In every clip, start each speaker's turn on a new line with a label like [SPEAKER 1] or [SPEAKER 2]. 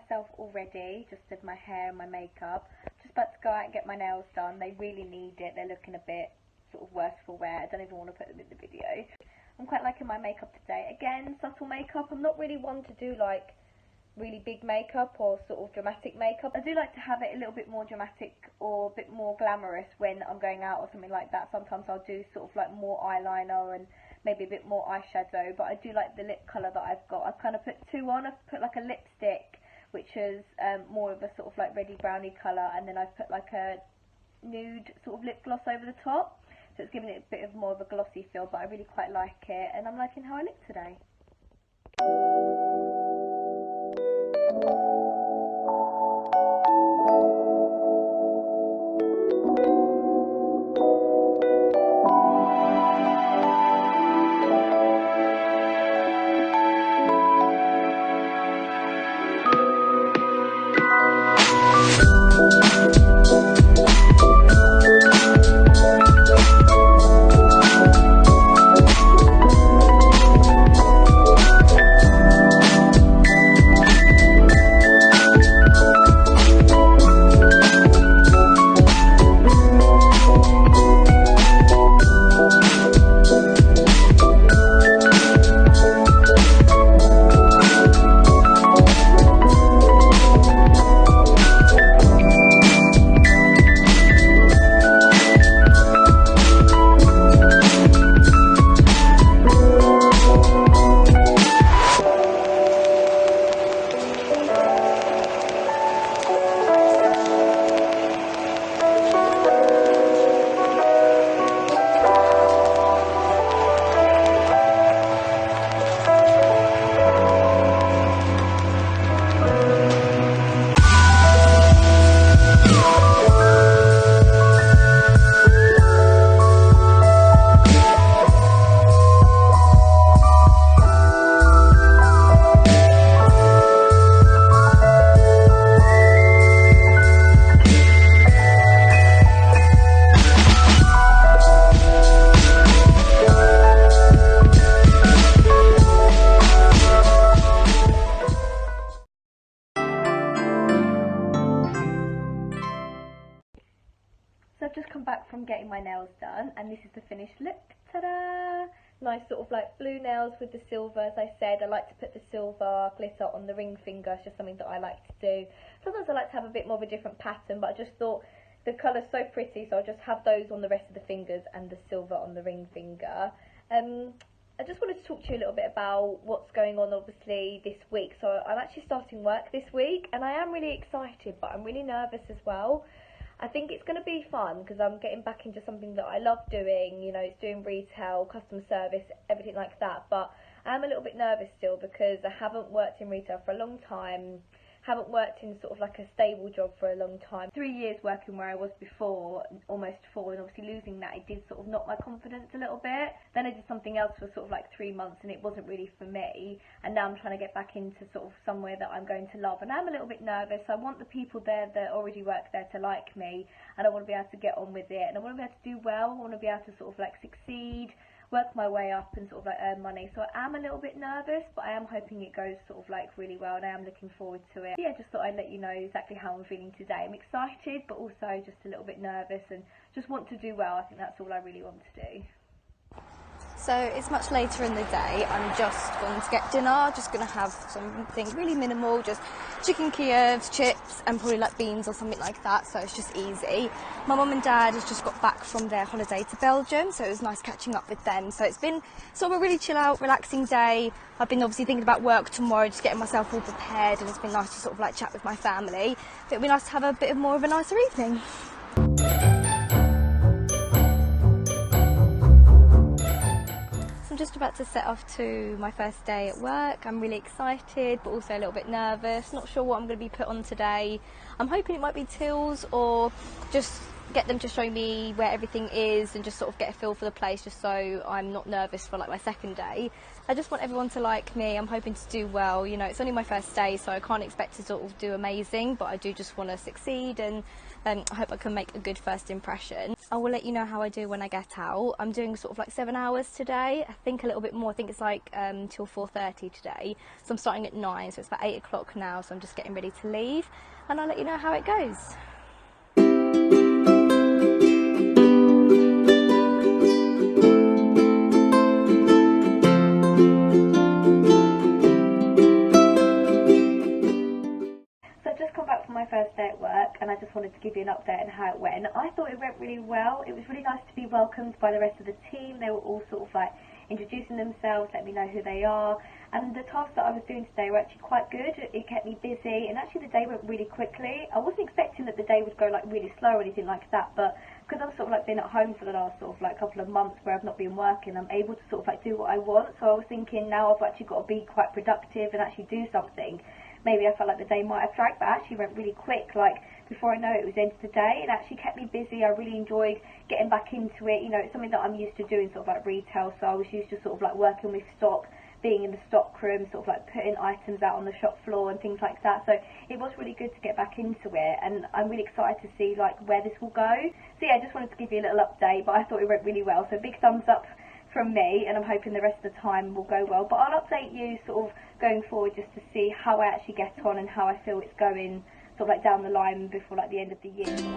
[SPEAKER 1] myself already, just did my hair and my makeup. Just about to go out and get my nails done. They really need it. They're looking a bit sort of worse for wear. I don't even want to put them in the video. I'm quite liking my makeup today. Again, subtle makeup. I'm not really one to do like really big makeup or sort of dramatic makeup. I do like to have it a little bit more dramatic or a bit more glamorous when I'm going out or something like that. Sometimes I'll do sort of like more eyeliner and maybe a bit more eyeshadow, but I do like the lip colour that I've got. I've kind of put two on. I've put like a lipstick, which is more of a sort of like reddy browny colour, and then I've put like a nude sort of lip gloss over the top. So it's giving it a bit of more of a glossy feel, but I really quite like it, and I'm liking how I look today. So I've just come back from getting my nails done, and this is the finished look. Ta-da! Nice sort of like blue nails with the silver. As I said, I like to put the silver glitter on the ring finger. It's just something that I like to do. Sometimes I like to have a bit more of a different pattern, but I just thought the colour's so pretty, so I'll just have those on the rest of the fingers and the silver on the ring finger. I just wanted to talk to you a little bit about what's going on obviously this week. So I'm actually starting work this week, and I am really excited, but I'm really nervous as well. I think it's going to be fun because I'm getting back into something that I love doing. You know, it's doing retail, customer service, everything like that. But I am a little bit nervous still because I haven't worked in retail for a long time. Haven't worked in sort of like a stable job for a long time. 3 years working where I was before, almost 4, and obviously losing that, it did sort of knock my confidence a little bit. Then I did something else for sort of like 3 months and it wasn't really for me, and now I'm trying to get back into sort of somewhere that I'm going to love, and I'm a little bit nervous. I want the people there that already work there to like me, and I want to be able to get on with it, and I want to be able to do well. I want to be able to sort of like succeed, work my way up and sort of like earn money. So I am a little bit nervous, but I am hoping it goes sort of like really well, and I am looking forward to it. So yeah, just thought I'd let you know exactly how I'm feeling today. I'm excited, but also just a little bit nervous, and just want to do well. I think that's all I really want to do.
[SPEAKER 2] So it's much later in the day. I'm just going to get dinner, just going to have something really minimal, just chicken Kievs, chips, and probably like beans or something like that, so it's just easy. My mum and dad has just got back from their holiday to Belgium, so it was nice catching up with them. So it's been sort of a really chill out, relaxing day. I've been obviously thinking about work tomorrow, just getting myself all prepared, and it's been nice to sort of like chat with my family. But it'd be nice to have a bit more of a nicer evening. I'm just about to set off to my first day at work. I'm really excited, but also a little bit nervous. Not sure what I'm going to be put on today. I'm hoping it might be Tills or just get them to show me where everything is and just sort of get a feel for the place, just so I'm not nervous for like my second day. I just want everyone to like me. I'm hoping to do well. You know, it's only my first day, so I can't expect to sort of do amazing, but I do just want to succeed, and I hope I can make a good first impression. I will let you know how I do when I get out. I'm doing sort of like 7 hours today. I think a little bit more. I think it's like till 4:30 today. So I'm starting at 9, so it's about 8 o'clock now, so I'm just getting ready to leave, and I'll let you know how it goes.
[SPEAKER 1] My first day at work, and I just wanted to give you an update on how it went. I thought it went really well. It was really nice to be welcomed by the rest of the team. They were all sort of like introducing themselves, letting me know who they are, and the tasks that I was doing today were actually quite good. It kept me busy, and actually the day went really quickly. I wasn't expecting that the day would go like really slow or anything like that, but because I've sort of like been at home for the last sort of like couple of months where I've not been working, I'm able to sort of like do what I want. So I was thinking, now I've actually got to be quite productive and actually do something. Maybe I felt like the day might have dragged, but actually went really quick. Like, before I know it, it was the end of the day. It actually kept me busy. I really enjoyed getting back into it. You know, it's something that I'm used to doing, sort of like retail, so I was used to sort of like working with stock, being in the stock room, sort of like putting items out on the shop floor and things like that. So it was really good to get back into it, and I'm really excited to see like where this will go. So yeah, I just wanted to give you a little update, but I thought it went really well. So big thumbs up from me, and I'm hoping the rest of the time will go well. But I'll update you sort of going forward just to see how I actually get on and how I feel it's going sort of like down the line before like the end of the year.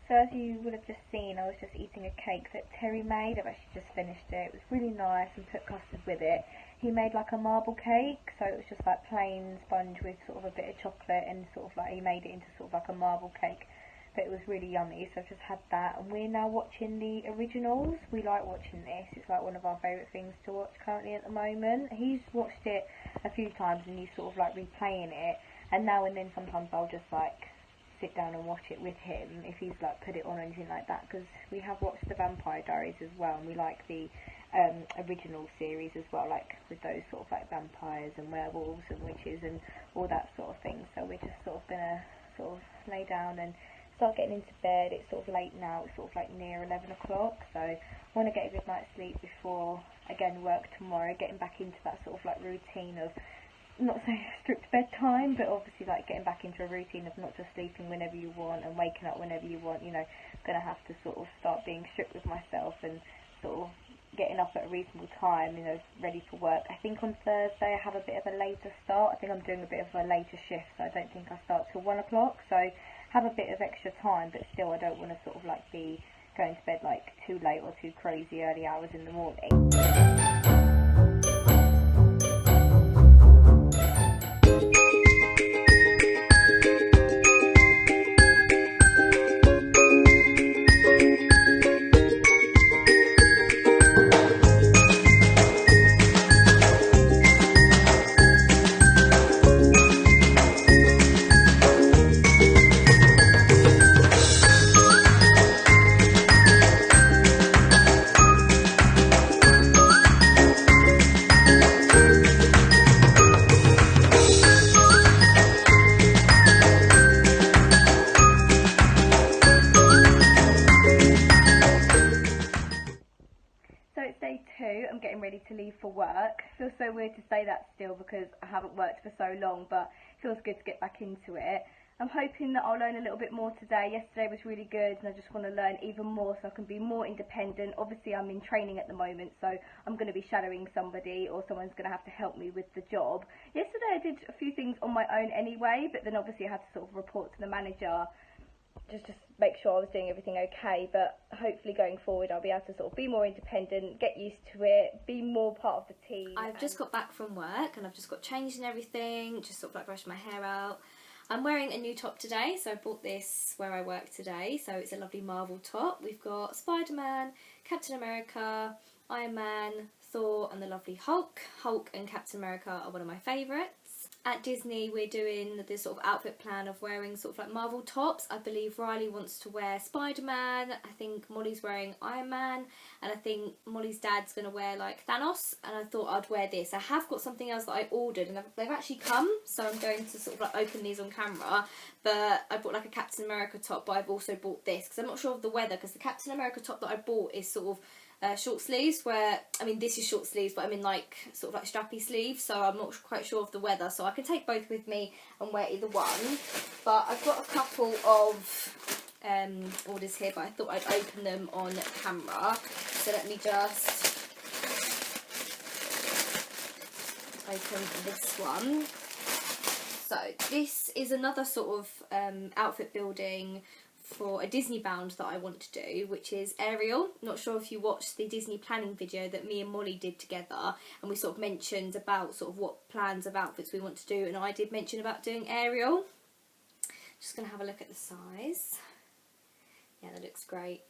[SPEAKER 1] So as you would have just seen, I was just eating a cake that Terry made. I've actually just finished it. It was really nice, and put custard with it. He made like a marble cake, so it was just like plain sponge with sort of a bit of chocolate, and sort of like he made it into sort of like a marble cake. But it was really yummy, so I've just had that, and we're now watching the originals. We like watching this. It's like one of our favourite things to watch currently at the moment. He's watched it a few times, and he's sort of like replaying it, and now and then sometimes I'll just like sit down and watch it with him if he's like put it on or anything like that, because we have watched the Vampire Diaries as well, and we like the original series as well, like with those sort of like vampires and werewolves and witches and all that sort of thing. So we're just sort of gonna sort of lay down and start getting into bed. It's sort of late now, it's sort of like near 11 o'clock, so I want to get a good night's sleep before again work tomorrow, getting back into that sort of like routine of not saying strict bedtime, but obviously like getting back into a routine of not just sleeping whenever you want and waking up whenever you want. You know, gonna have to sort of start being strict with myself and sort of getting up at a reasonable time, you know, ready for work. I think on Thursday I have a bit of a later start. I think I'm doing a bit of a later shift, so I don't think I start till 1 o'clock, so have a bit of extra time, but still I don't want to sort of like be going to bed like too late or too crazy early hours in the morning. I'm getting ready to leave for work. It feels so weird to say that still because I haven't worked for so long, but it feels good to get back into it. I'm hoping that I'll learn a little bit more today. Yesterday was really good and I just want to learn even more so I can be more independent. Obviously I'm in training at the moment, so I'm going to be shadowing somebody or someone's going to have to help me with the job. Yesterday I did a few things on my own anyway, but then obviously I had to sort of report to the manager just make sure I was doing everything okay, but hopefully going forward I'll be able to sort of be more independent, get used to it, be more part of the team.
[SPEAKER 2] I've just got back from work and I've just got changed and everything, just sort of like brushed my hair out. I'm wearing a new top today, so I bought this where I work today, so it's a lovely Marvel top. We've got Spider-Man, Captain America, Iron Man, Thor and the lovely Hulk. Hulk and Captain America are one of my favourites. At Disney we're doing this sort of outfit plan of wearing sort of like Marvel tops. I believe Riley wants to wear Spider-Man, I think Molly's wearing Iron Man, and I think Molly's dad's going to wear like Thanos, and I thought I'd wear this. I have got something else that I ordered and they've actually come, so I'm going to sort of like open these on camera, but I bought like a Captain America top, but I've also bought this because I'm not sure of the weather, because the Captain America top that I bought is sort of short sleeves, where, I mean this is short sleeves but I'm in like sort of like strappy sleeves, so I'm not quite sure of the weather, so I can take both with me and wear either one. But I've got a couple of orders here, but I thought I'd open them on camera, so let me just open this one. So this is another sort of outfit building for a Disney bound that I want to do, which is Ariel. Not sure if you watched the Disney planning video that me and Molly did together, and we sort of mentioned about sort of what plans of outfits we want to do, and I did mention about doing Ariel. Just going to have a look at the size. Yeah, that looks great.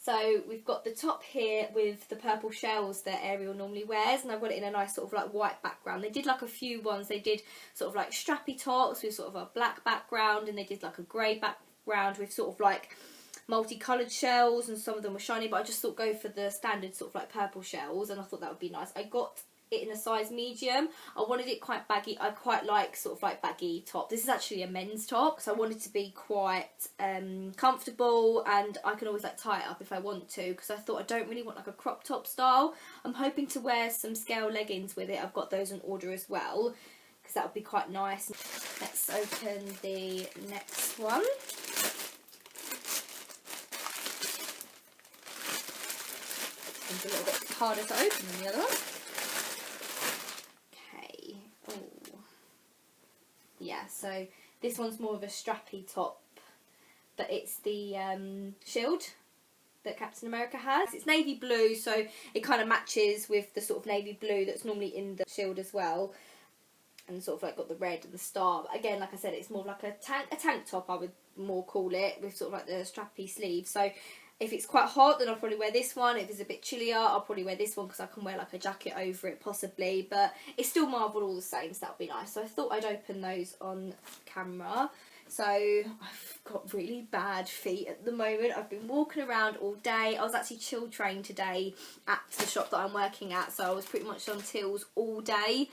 [SPEAKER 2] So we've got the top here with the purple shells that Ariel normally wears, and I've got it in a nice sort of like white background. They did like a few ones. They did sort of like strappy tops with sort of a black background, and they did like a grey background with sort of like multicoloured shells, and some of them were shiny, but I just thought go for the standard sort of like purple shells, and I thought that would be nice. I got it in a size medium. I wanted it quite baggy. I quite like sort of like baggy top. This is actually a men's top, so I wanted to be quite comfortable, and I can always like tie it up if I want to, because I thought I don't really want like a crop top style. I'm hoping to wear some scale leggings with it. I've got those on order as well, because that would be quite nice. Let's open the next one. It's a little bit harder to open than the other one. Okay. Oh. Yeah, so this one's more of a strappy top, but it's the shield that Captain America has. It's navy blue, so it kind of matches with the sort of navy blue that's normally in the shield as well. And sort of like got the red and the star. But again, like I said, it's more like a tank top, I would more call it, with sort of like the strappy sleeves. So if it's quite hot, then I'll probably wear this one. If it's a bit chillier, I'll probably wear this one, because I can wear like a jacket over it possibly. But it's still Marvel all the same, so that would be nice. So I thought I'd open those on camera. So I've got really bad feet at the moment. I've been walking around all day. I was actually chill trained today at the shop that I'm working at, so I was pretty much on tills all day.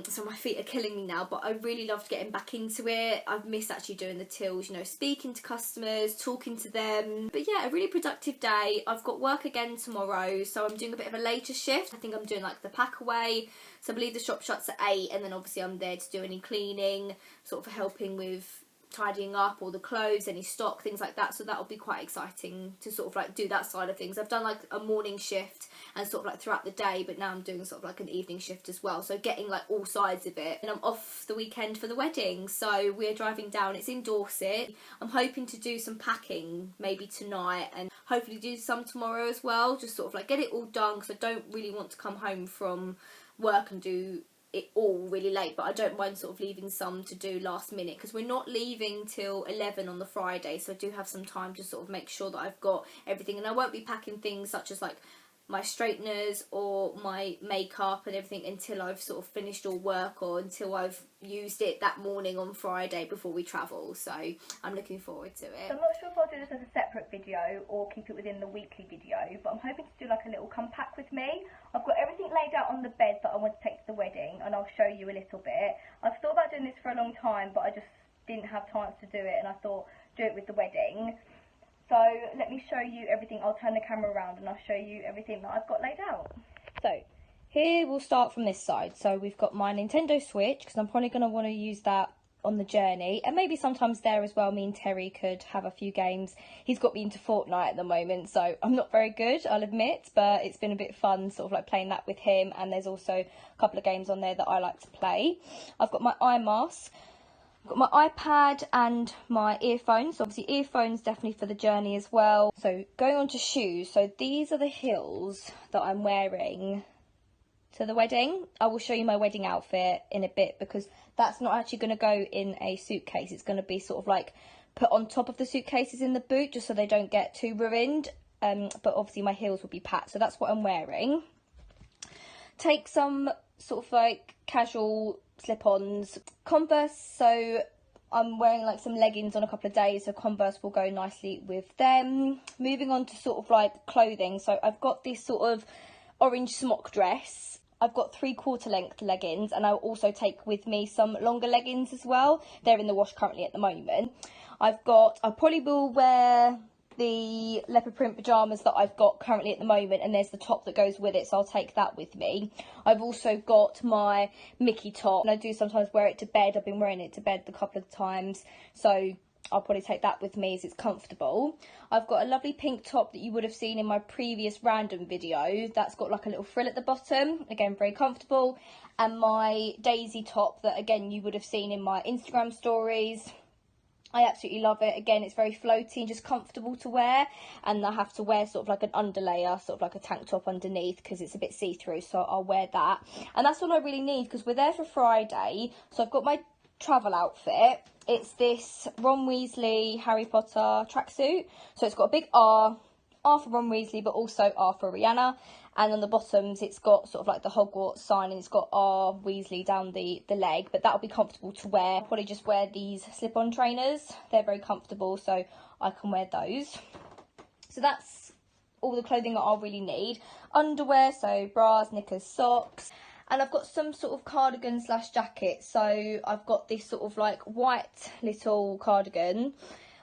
[SPEAKER 2] So my feet are killing me now, but I really loved getting back into it. I've missed actually doing the tills, you know, speaking to customers, talking to them. But yeah, a really productive day. I've got work again tomorrow, so I'm doing a bit of a later shift. I think I'm doing like the pack away. So I believe the shop shuts at 8, and then obviously I'm there to do any cleaning, sort of helping with tidying up all the clothes, any stock, things like that. So that'll be quite exciting to sort of like do that side of things. I've done like a morning shift and sort of like throughout the day, but now I'm doing sort of like an evening shift as well, so getting like all sides of it. And I'm off the weekend for the wedding, so we're driving down. It's in Dorset. I'm hoping to do some packing maybe tonight, and hopefully do some tomorrow as well, just sort of like get it all done, because I don't really want to come home from work and do it all really late, but I don't mind sort of leaving some to do last minute, because we're not leaving till 11 on the Friday, so I do have some time to sort of make sure that I've got everything. And I won't be packing things such as like my straighteners or my makeup and everything until I've sort of finished all work, or until I've used it that morning on Friday before we travel. So I'm looking forward to it.
[SPEAKER 1] So I'm not sure if I'll do this as a separate video or keep it within the weekly video, but I'm hoping to do like a little come pack with me. I've got everything laid out on the bed that I want to take to the wedding, and I'll show you a little bit. I've thought about doing this for a long time, but I just didn't have time to do it, and I thought do it with the wedding. So let me show you everything. I'll turn the camera around and I'll show you everything that I've got laid out.
[SPEAKER 2] So here we'll start from this side. So we've got my Nintendo Switch, because I'm probably going to want to use that on the journey, and maybe sometimes there as well me and Terry could have a few games. He's got me into Fortnite at the moment, so I'm not very good, I'll admit, but it's been a bit fun sort of like playing that with him, and there's also a couple of games on there that I like to play. I've got my eye mask, I've got my iPad and my earphones. Obviously earphones definitely for the journey as well. So going on to shoes, so these are the heels that I'm wearing to the wedding. I will show you my wedding outfit in a bit, because that's not actually going to go in a suitcase. It's going to be sort of like put on top of the suitcases in the boot, just so they don't get too ruined. But obviously my heels will be packed, so that's what I'm wearing. Take some sort of like casual slip-ons. Converse, so I'm wearing like some leggings on a couple of days, so Converse will go nicely with them. Moving on to sort of like clothing, so I've got this sort of orange smock dress. I've got 3/4 length leggings, and I'll also take with me some longer leggings as well. They're in the wash currently at the moment. I probably will wear the leopard print pyjamas that I've got currently at the moment, and there's the top that goes with it, so I'll take that with me. I've also got my Mickey top, and I do sometimes wear it to bed. I've been wearing it to bed a couple of times, so I'll probably take that with me as it's comfortable. I've got a lovely pink top that you would have seen in my previous random video. That's got like a little frill at the bottom. Again, very comfortable. And my daisy top that, again, you would have seen in my Instagram stories. I absolutely love it. Again, it's very floaty and just comfortable to wear. And I have to wear sort of like an underlayer, sort of like a tank top underneath, because it's a bit see-through. So I'll wear that. And that's all I really need, because we're there for Friday. So I've got my travel outfit. It's this Ron Weasley Harry Potter tracksuit. So it's got a big R for Ron Weasley, but also R for Rihanna. And on the bottoms, it's got sort of like the Hogwarts sign, and it's got R Weasley down the leg. But that'll be comfortable to wear. I'll probably just wear these slip-on trainers. They're very comfortable, so I can wear those. So that's all the clothing that I'll really need. Underwear, so bras, knickers, socks. And I've got some sort of cardigan slash jacket. So I've got this sort of like white little cardigan.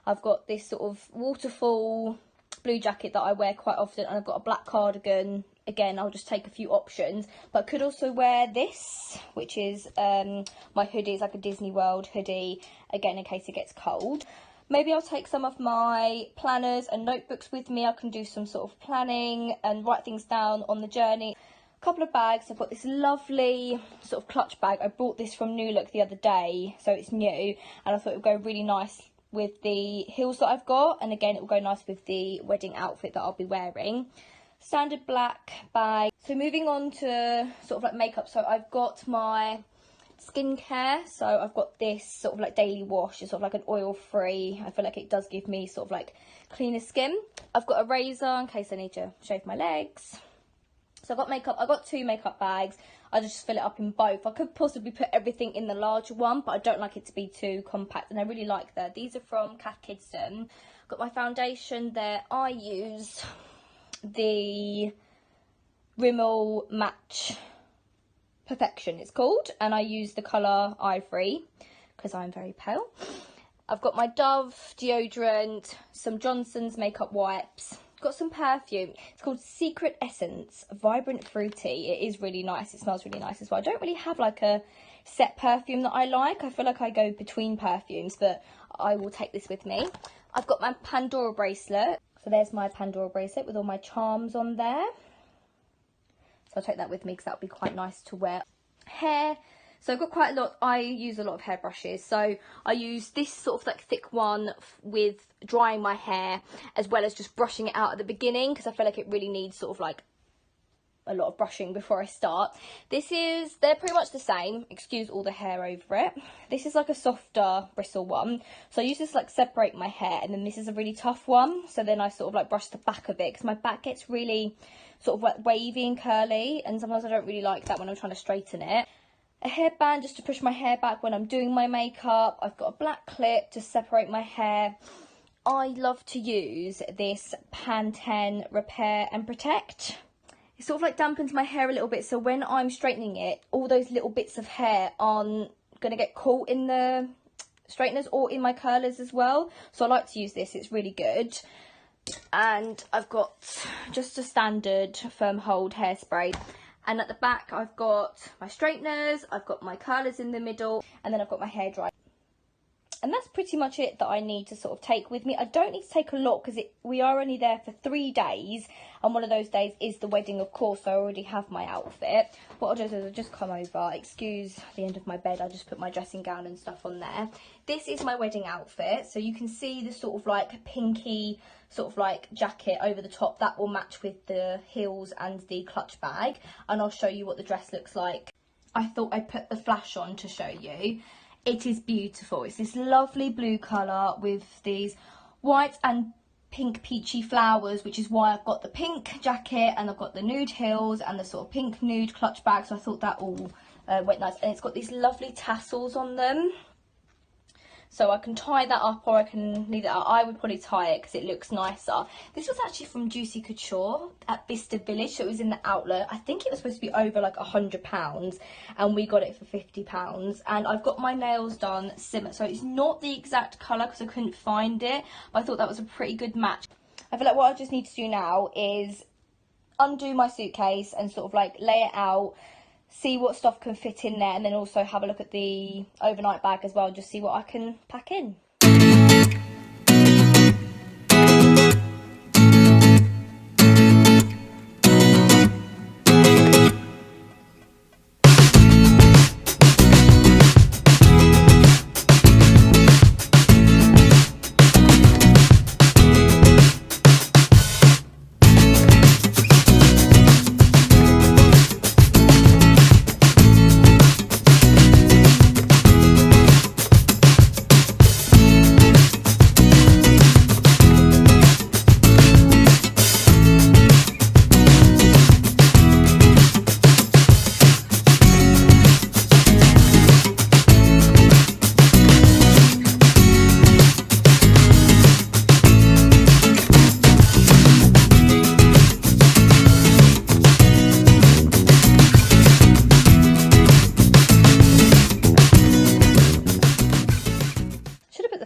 [SPEAKER 2] I've got this sort of waterfall blue jacket that I wear quite often. And I've got a black cardigan. Again, I'll just take a few options. But I could also wear this, which is my hoodie. It's like a Disney World hoodie. Again, in case it gets cold. Maybe I'll take some of my planners and notebooks with me. I can do some sort of planning and write things down on the journey. Couple of bags. I've got this lovely sort of clutch bag. I bought this from New Look the other day, so it's new, and I thought it would go really nice with the heels that I've got, and again it will go nice with the wedding outfit that I'll be wearing. Standard black bag. So moving on to sort of like makeup, so I've got my skincare. So I've got this sort of like daily wash. It's sort of like an oil free. I feel like it does give me sort of like cleaner skin. I've got a razor in case I need to shave my legs. So I've got makeup. I've got 2 makeup bags. I just fill it up in both. I could possibly put everything in the larger one, but I don't like it to be too compact, and I really like that. These are from Cath Kidston. Got my foundation there. I use the Rimmel Match Perfection, it's called, and I use the colour Ivory because I'm very pale. I've got my Dove deodorant, some Johnson's makeup wipes. Got some perfume. It's called Secret Essence Vibrant Fruity. It is really nice. It smells really nice as well. I don't really have like a set perfume that I like. I feel like I go between perfumes, but I will take this with me. I've got my Pandora bracelet. So there's my Pandora bracelet with all my charms on there. So I'll take that with me because that would be quite nice to wear. Hair. So I've got quite a lot. I use a lot of hairbrushes. So I use this sort of like thick one with drying my hair, as well as just brushing it out at the beginning, because I feel like it really needs sort of like a lot of brushing before I start. They're pretty much the same. Excuse all the hair over it. This is like a softer bristle one. So I use this to like separate my hair, and then this is a really tough one. So then I sort of like brush the back of it, because my back gets really sort of like wavy and curly, and sometimes I don't really like that when I'm trying to straighten it. A hairband just to push my hair back when I'm doing my makeup. I've got a black clip to separate my hair. I love to use this Pantene Repair and Protect. It sort of like dampens my hair a little bit, so when I'm straightening it, all those little bits of hair aren't going to get caught in the straighteners or in my curlers as well. So I like to use this, it's really good. And I've got just a standard firm hold hairspray.
[SPEAKER 1] And at the back I've got my straighteners, I've got my curlers in the middle, and then I've got my hairdryer. And that's pretty much it that I need to sort of take with me. I don't need to take a lot because we are only there for 3 days. And one of those days is the wedding, of course, so I already have my outfit. What I'll do is I'll just come over, excuse the end of my bed, I'll just put my dressing gown and stuff on there. This is my wedding outfit. So you can see the sort of like pinky sort of like jacket over the top. That will match with the heels and the clutch bag. And I'll show you what the dress looks like. I thought I'd put the flash on to show you. It is beautiful. It's this lovely blue colour with these white and pink peachy flowers, which is why I've got the pink jacket and I've got the nude heels and the sort of pink nude clutch bag. So I thought that all went nice. And it's got these lovely tassels on them. So I can tie that up or I can leave it out. I would probably tie it because it looks nicer. This was actually from Juicy Couture at Bicester Village. So it was in the outlet. I think it was supposed to be over like £100 and we got it for £50. And I've got my nails done similar. So it's not the exact colour because I couldn't find it. But I thought that was a pretty good match. I feel like what I just need to do now is undo my suitcase and sort of like lay it out, see what stuff can fit in there, and then also have a look at the overnight bag as well, just see what I can pack in.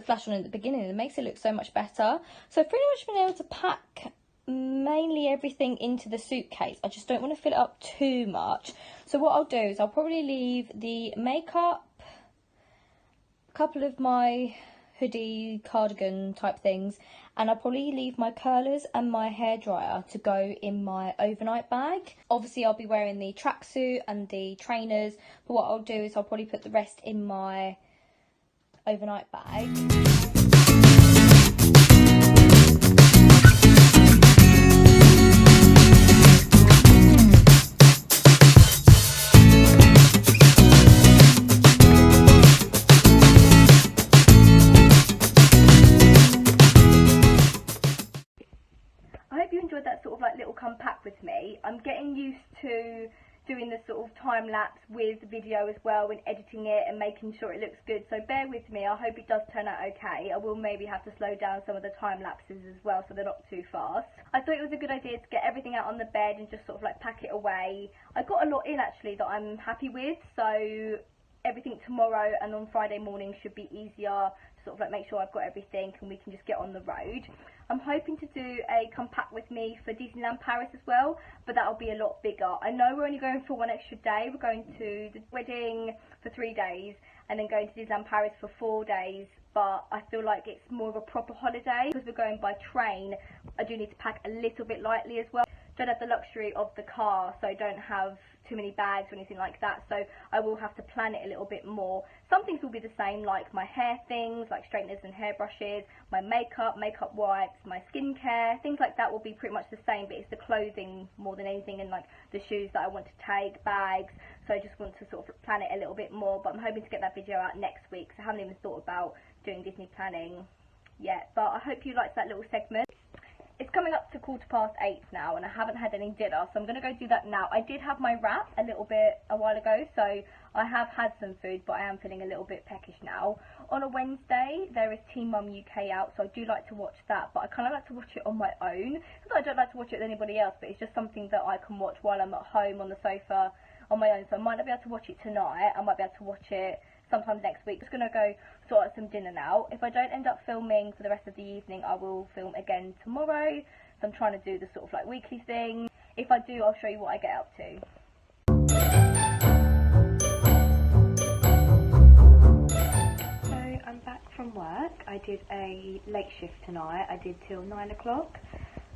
[SPEAKER 1] Flash on at the beginning, it makes it look so much better. So I've pretty much been able to pack mainly everything into the suitcase. I just don't want to fill it up too much. So what I'll do is I'll probably leave the makeup, a couple of my hoodie, cardigan type things, and I'll probably leave my curlers and my hairdryer to go in my overnight bag. Obviously I'll be wearing the tracksuit and the trainers, but what I'll do is I'll probably put the rest in my overnight bag. I hope you enjoyed that sort of like little come pack with me. I'm getting used to doing the sort of time lapse with the video as well and editing it and making sure it looks good, so bear with me. I hope it does turn out okay. I will maybe have to slow down some of the time lapses as well so they're not too fast. I thought it was a good idea to get everything out on the bed and just sort of like pack it away. I got a lot in actually that I'm happy with, so everything tomorrow and on Friday morning should be easier to sort of like make sure I've got everything and we can just get on the road. I'm hoping to do a come pack with me for Disneyland Paris as well, but that'll be a lot bigger. I know we're only going for one extra day. We're going to the wedding for 3 days and then going to Disneyland Paris for 4 days, but I feel like it's more of a proper holiday because we're going by train. I do need to pack a little bit lightly as well. Don't have the luxury of the car, so I don't have too many bags or anything like that, so I will have to plan it a little bit more. Some things will be the same, like my hair things, like straighteners and hairbrushes, my makeup wipes, my skincare, things like that will be pretty much the same, but it's the clothing more than anything, and like the shoes that I want to take, bags, so I just want to sort of plan it a little bit more. But I'm hoping to get that video out next week, so I haven't even thought about doing Disney planning yet, but I hope you liked that little segment. It's coming up to 8:15 now and I haven't had any dinner, so I'm going to go do that now. I did have my wrap a little bit a while ago, so I have had some food, but I am feeling a little bit peckish now. On a Wednesday, there is Teen Mum UK out, so I do like to watch that, but I kind of like to watch it on my own. Not that I don't like to watch it with anybody else, but it's just something that I can watch while I'm at home on the sofa on my own, so I might not be able to watch it tonight. I might be able to watch it sometime next week. Just going to go sort out some dinner now. If I don't end up filming for the rest of the evening, I will film again tomorrow. So I'm trying to do the sort of like weekly thing. If I do, I'll show you what I get up to. from work, I did a late shift tonight. I did till 9 o'clock,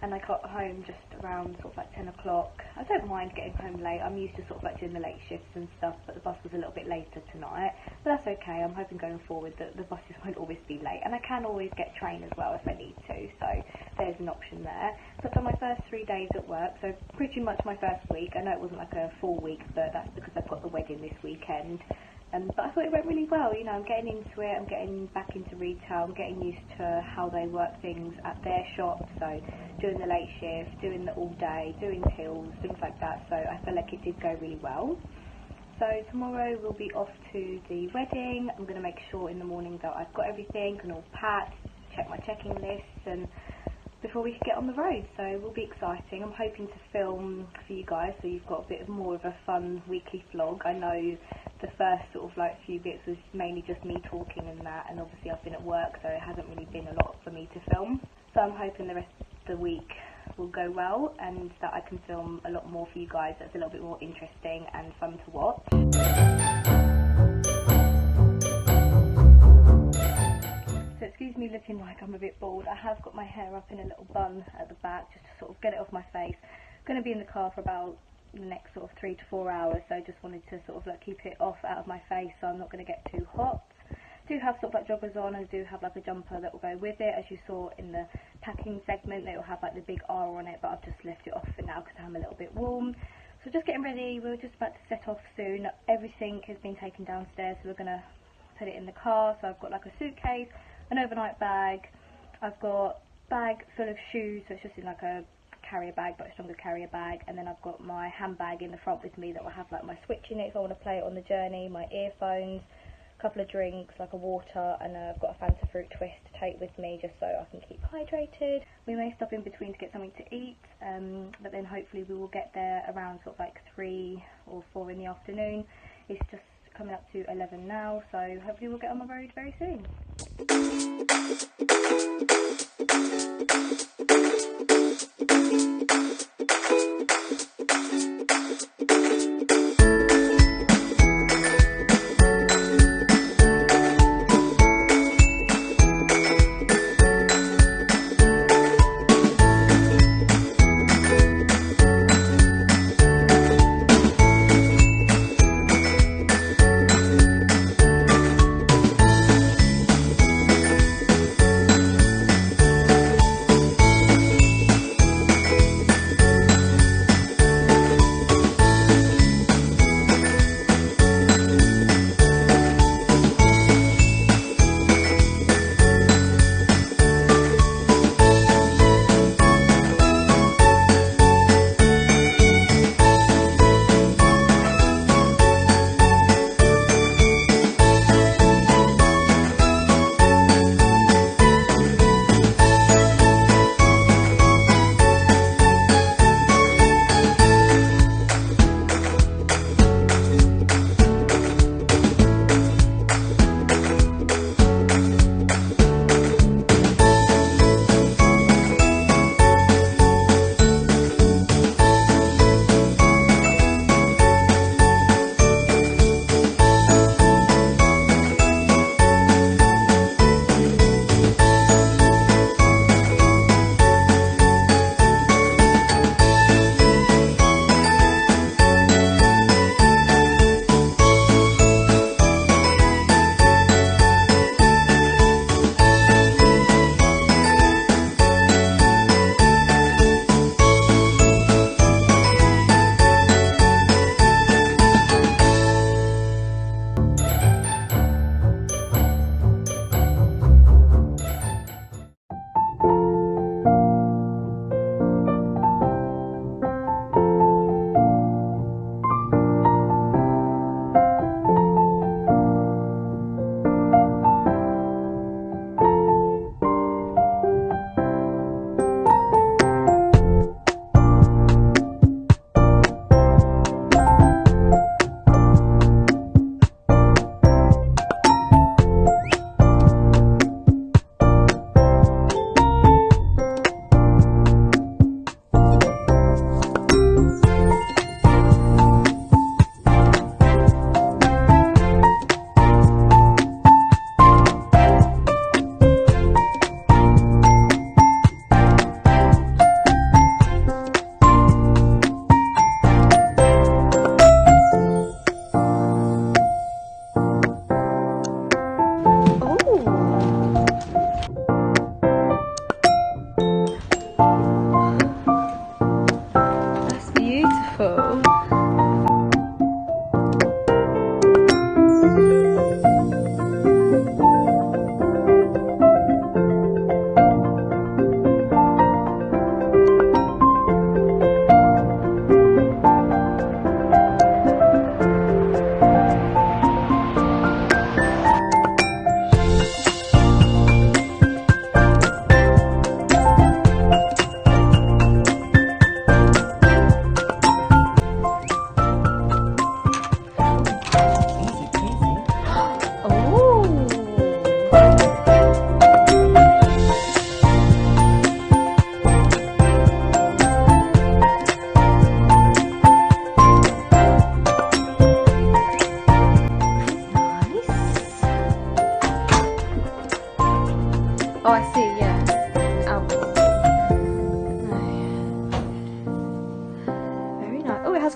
[SPEAKER 1] and I got home just around sort of like 10 o'clock. I don't mind getting home late. I'm used to sort of like doing the late shifts and stuff, but the bus was a little bit later tonight. But that's okay. I'm hoping going forward that the buses won't always be late, and I can always get train as well if I need to, so there's an option there. So I've done my first 3 days at work, so pretty much my first week. I know it wasn't like a full week, but that's because I've got the wedding this weekend. But I thought it went really well. You know, I'm getting into it, I'm getting back into retail, I'm getting used to how they work things at their shop, so doing the late shift, doing the all day, doing tills, things like that, so I feel like it did go really well. So tomorrow we'll be off to the wedding. I'm going to make sure in the morning that I've got everything and all packed, check my checking lists, and before we can get on the road, so it will be exciting. I'm hoping to film for you guys, so you've got a bit more of a fun weekly vlog. I know the first sort of like few bits was mainly just me talking and that, and obviously I've been at work, so it hasn't really been a lot for me to film. So I'm hoping the rest of the week will go well, and that I can film a lot more for you guys that's a little bit more interesting and fun to watch. So excuse me looking like I'm a bit bald. I have got my hair up in a little bun at the back just to sort of get it off my face. I'm going to be in the car for about the next sort of 3 to 4 hours, so I just wanted to sort of like keep it off out of my face so I'm not going to get too hot. I do have sort of like joggers on, and I do have like a jumper that will go with it, as you saw in the packing segment. It will have like the big R on it, but I've just left it off for now because I'm a little bit warm. So just getting ready, we're just about to set off soon. Everything has been taken downstairs, so we're going to put it in the car. So I've got like a suitcase, an overnight bag, I've got a bag full of shoes, so it's just in like a carrier bag, but a stronger carrier bag, and then I've got my handbag in the front with me that will have like my Switch in it if I want to play it on the journey, my earphones, a couple of drinks, like a water, and I've got a Fanta fruit twist to take with me just so I can keep hydrated. We may stop in between to get something to eat, but then hopefully we will get there around sort of like 3 or 4 in the afternoon. It's just coming up to 11 now, so hopefully we'll get on the road very soon.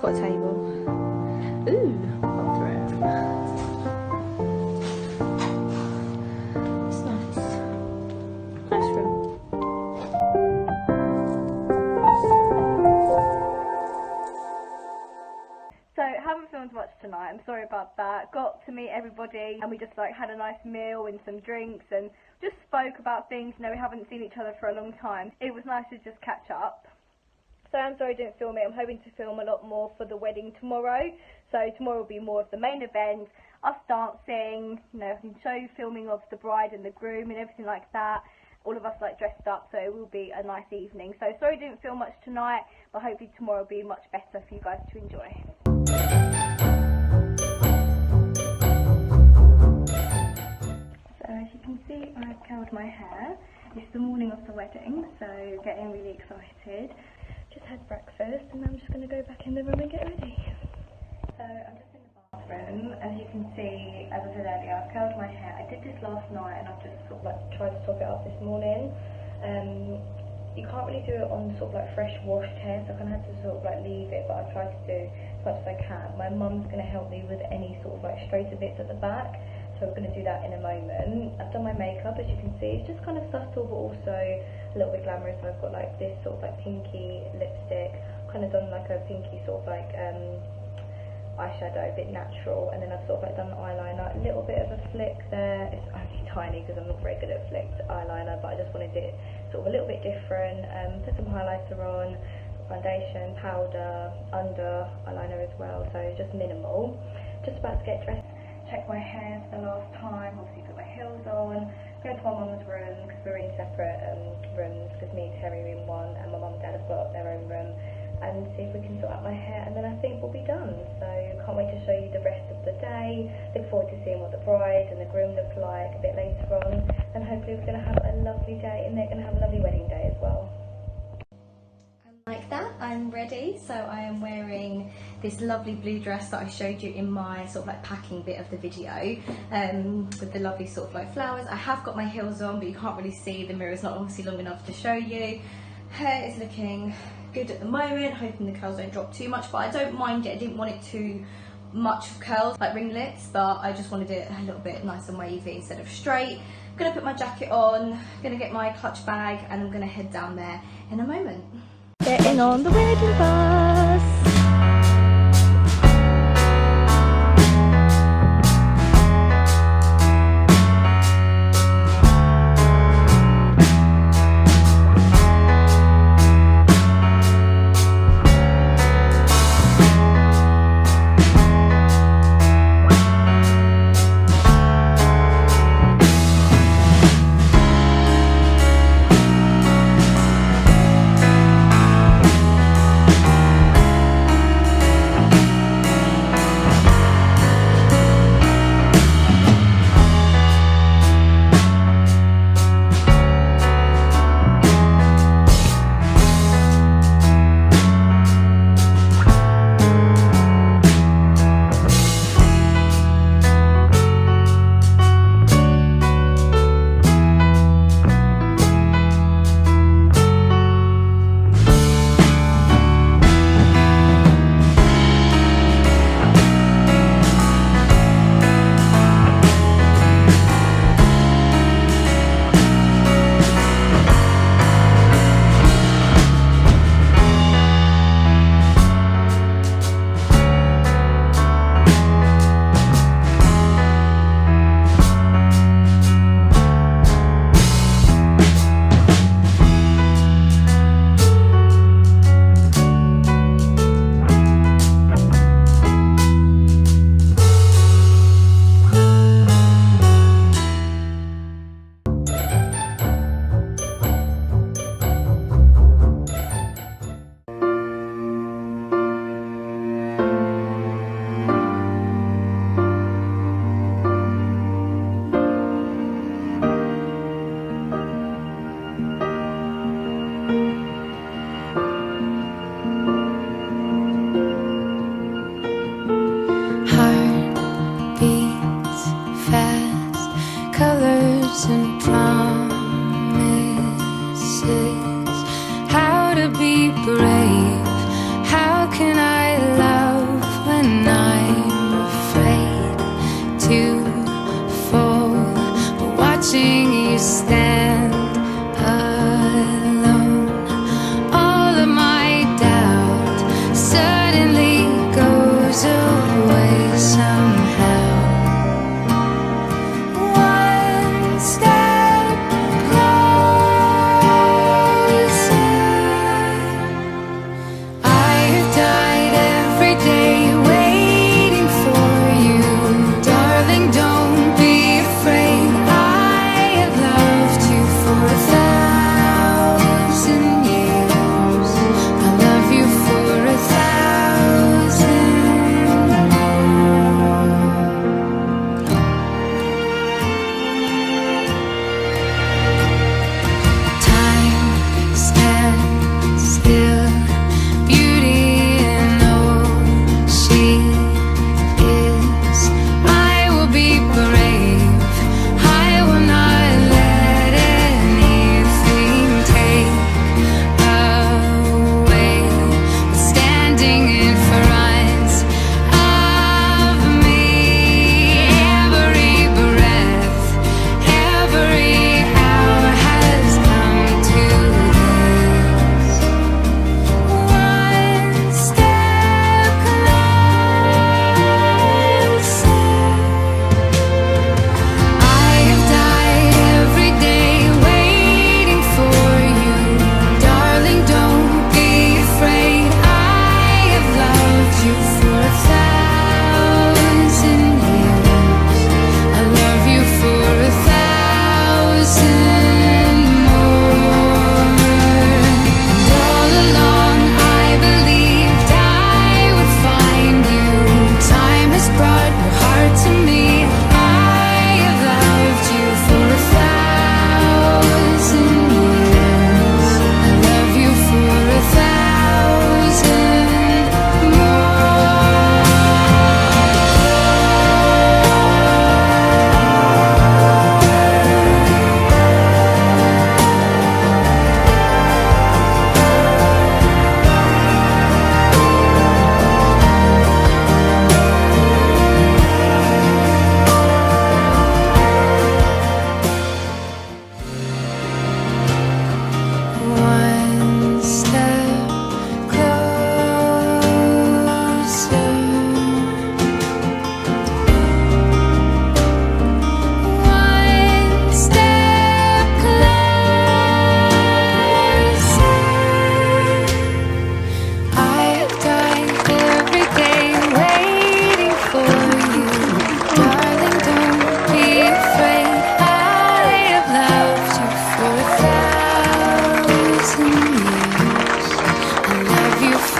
[SPEAKER 2] got a table. Ooh, bathroom. It's nice. Nice room.
[SPEAKER 1] So haven't filmed much tonight, I'm sorry about that. Got to meet everybody and we just like had a nice meal and some drinks and just spoke about things. You know, we haven't seen each other for a long time. It was nice to just catch up. So I'm sorry I didn't film it. I'm hoping to film a lot more for the wedding tomorrow. So tomorrow will be more of the main event, us dancing, you know, I can show you filming of the bride and the groom and everything like that. All of us like dressed up, so it will be a nice evening. So sorry I didn't film much tonight, but hopefully tomorrow will be much better for you guys to enjoy. So as you can see, I've curled my hair. It's the morning of the wedding, so getting really excited. Just had breakfast and I'm just going to go back in the room and get ready. So I'm just in the bathroom. As you can see, as I said earlier, I've curled my hair. I did this last night and I've just sort of like tried to top it up this morning. You can't really do it on sort of like fresh washed hair, so I kind of had to sort of like leave it, but I've tried to do as much as I can. My mum's going to help me with any sort of like straighter bits at the back, so we're going to do that in a moment. I've done my makeup, as you can see. It's just kind of subtle but also a little bit glamorous. So I've got like this sort of like pinky lipstick, kind of done like a pinky sort of like eyeshadow, a bit natural, and then I've sort of like done the eyeliner, a little bit of a flick there. It's only tiny because I'm not very good at flicked eyeliner, but I just wanted it sort of a little bit different. Put some highlighter on, foundation, powder, under eyeliner as well, so just minimal. Just about to get dressed. Check my hair for the last time, obviously put my heels on, go to my mum's room because we're in separate rooms, because me and Terry are in one and my mum and dad have got their own room, and see if we can sort out my hair, and then I think we'll be done. So can't wait to show you the rest of the day. Look forward to seeing what the bride and the groom look like a bit later on, and hopefully we're going to have a lovely day and they're going to have a lovely wedding day as well.
[SPEAKER 2] Like that, I'm ready. So I am wearing this lovely blue dress that I showed you in my sort of like packing bit of the video, with the lovely sort of like flowers. I have got my heels on, but you can't really see, the mirror's not obviously long enough to show you. Hair is looking good at the moment, hoping the curls don't drop too much, but I don't mind it. I didn't want it too much of curls like ringlets, but I just wanted it a little bit nice and wavy instead of straight. I'm gonna put my jacket on, gonna get my clutch bag, and I'm gonna head down there in a moment. Getting on the wedding bus.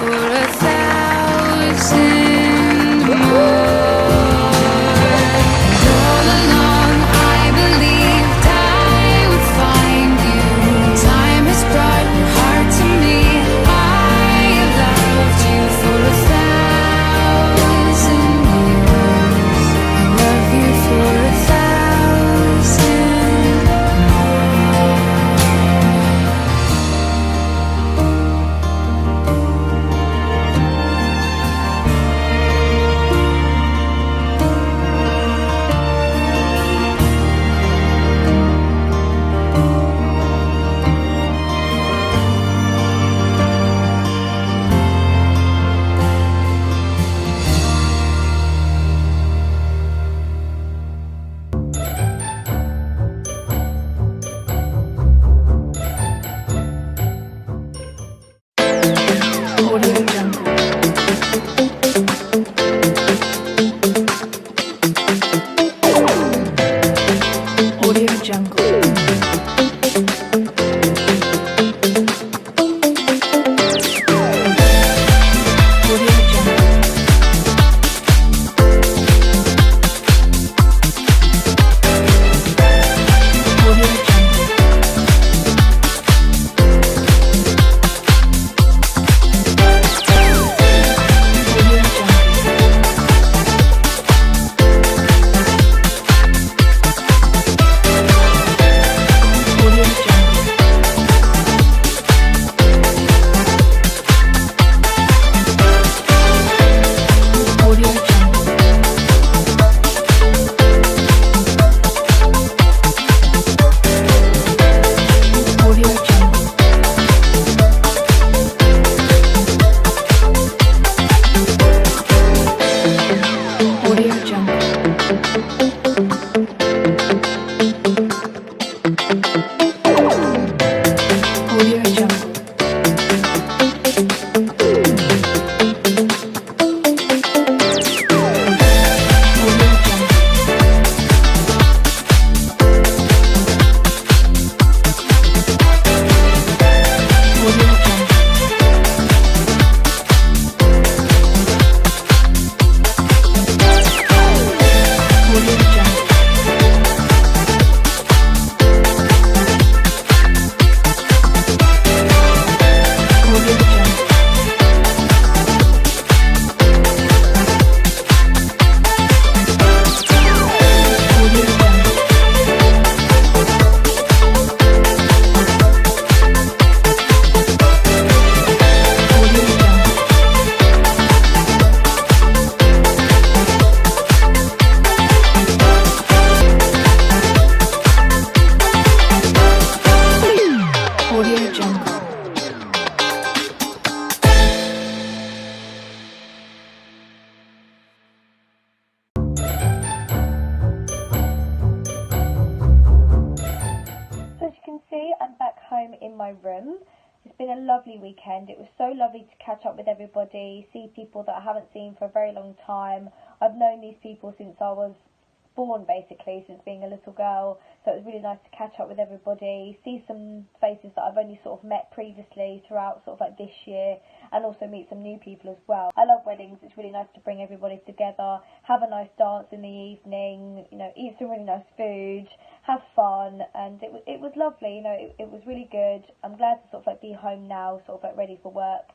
[SPEAKER 3] for 1,000 more. All along I believed I would find you. Time has brought your heart to me. I have loved you for 1,000 years. I love you for 1,000 more.
[SPEAKER 1] In my room. It's been a lovely weekend. It was so lovely to catch up with everybody, see people that I haven't seen for a very long time. I've known these people since I was born, basically, since being a little girl, so it was really nice to catch up with everybody, see some faces that I've only sort of met previously throughout sort of like this year, and also meet some new people as well. I love weddings. It's really nice to bring everybody together, have a nice dance in the evening, you know, eat some really nice food, have fun, and it was lovely, you know, it was really good. I'm glad to sort of like be home now, sort of like ready for work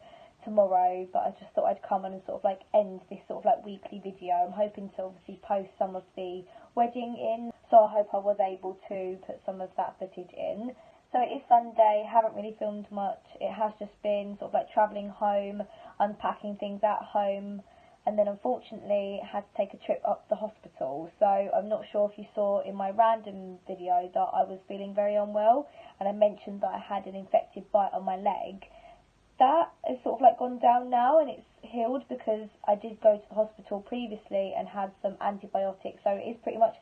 [SPEAKER 1] tomorrow, but I just thought I'd come on and sort of like end this sort of like weekly video. I'm hoping to obviously post some of the wedding in, so I hope I was able to put some of that footage in. So it is Sunday, haven't really filmed much. It has just been sort of like travelling home, unpacking things at home, and then unfortunately had to take a trip up to the hospital. So I'm not sure if you saw in my random video that I was feeling very unwell, and I mentioned that I had an infected bite on my leg. That has sort of like gone down now and it's healed, because I did go to the hospital previously and had some antibiotics, so it is pretty much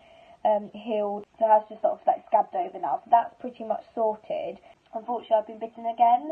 [SPEAKER 1] healed. So that's just sort of like scabbed over now, so that's pretty much sorted. Unfortunately I've been bitten again,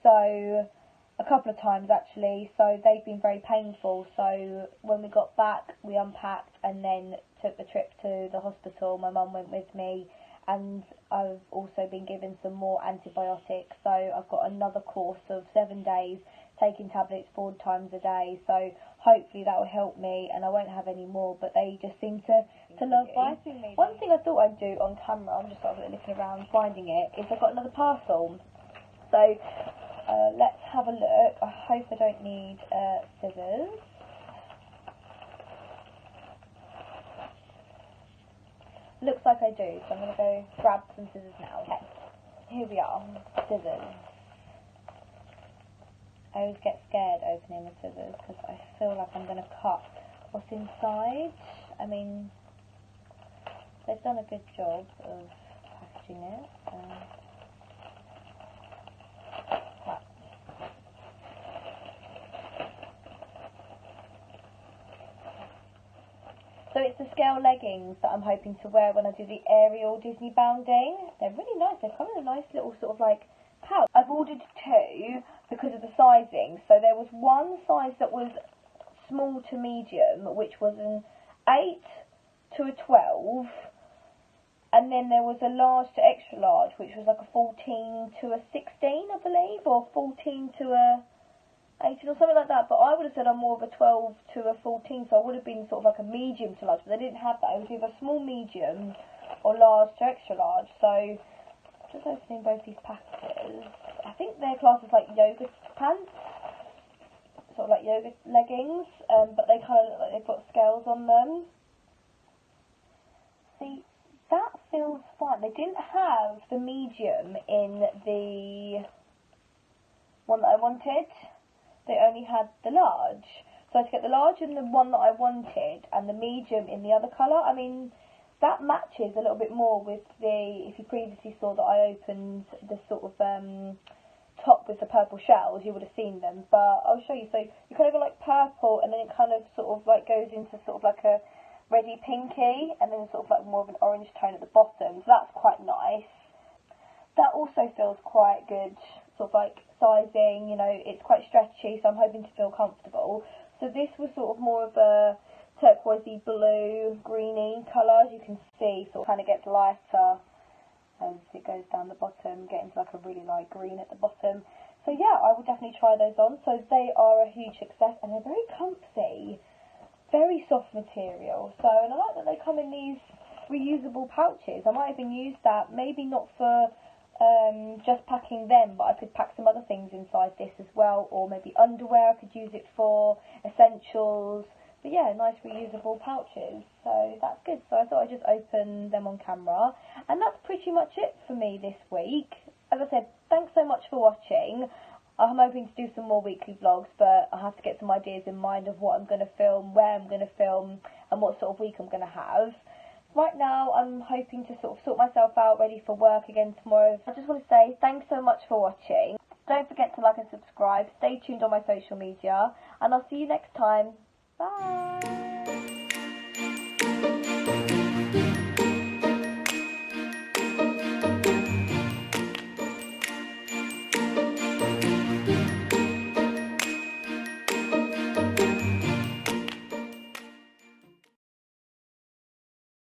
[SPEAKER 1] so a couple of times actually, so they've been very painful. So when we got back we unpacked and then took the trip to the hospital. My mum went with me, and I've also been given some more antibiotics, so I've got another course of 7 days taking tablets 4 times a day, so hopefully that will help me and I won't have any more, but they just seem to love biting me. One thing I thought I'd do on camera, I'm just sort of looking around finding it, is I've got another parcel. So let's have a look. I hope I don't need scissors. Looks like I do, so I'm going to go grab some scissors now. Okay, here we are, scissors. I always get scared opening the scissors because I feel like I'm going to cut what's inside. I mean, they've done a good job of packaging it. Right. So it's the scale leggings that I'm hoping to wear when I do the aerial Disney bounding. They're really nice. They come in a nice little sort of like pouch. I've ordered 2 because of the sizing. So there was one size that was small to medium, which was an 8 to a 12. And then there was a large to extra large, which was like a 14 to a 16, I believe, or 14 to a 18 or something like that. But I would have said I'm more of a 12 to a 14, so I would have been sort of like a medium to large, but they didn't have that. It was either small, medium, or large to extra large. So just opening both these packages. I think they're classed as like yoga pants, sort of like yoga leggings, but they kind of look like they've got scales on them. See, that feels fine. They didn't have the medium in the one that I wanted. They only had the large. So I had to get the large in the one that I wanted and the medium in the other colour. I mean, that matches a little bit more with the, if you previously saw that I opened the sort of top with the purple shells, you would have seen them. But I'll show you. So you kind of go like purple and then it kind of sort of like goes into sort of like a reddy pinky and then sort of like more of an orange tone at the bottom. So that's quite nice. That also feels quite good, sort of like sizing, you know, it's quite stretchy, so I'm hoping to feel comfortable. So this was sort of more of a turquoisey blue, greeny colour, as you can see, sort of kind of gets lighter as it goes down the bottom, getting to like a really light green at the bottom. So yeah, I will definitely try those on. So they are a huge success and they're very comfy, very soft material. So, and I like that they come in these reusable pouches. I might even use that, maybe not for just packing them, but I could pack some other things inside this as well, or maybe underwear I could use it for, essentials. But yeah, nice reusable pouches, so that's good. So I thought I'd just open them on camera, and that's pretty much it for me this week. As I said, thanks so much for watching. I'm hoping to do some more weekly vlogs, but I have to get some ideas in mind of what I'm going to film, where I'm going to film, and what sort of week I'm going to have. Right now, I'm hoping to sort of sort myself out, ready for work again tomorrow. I just want to say thanks so much for watching. Don't forget to like and subscribe. Stay tuned on my social media, and I'll see you next time. Bye!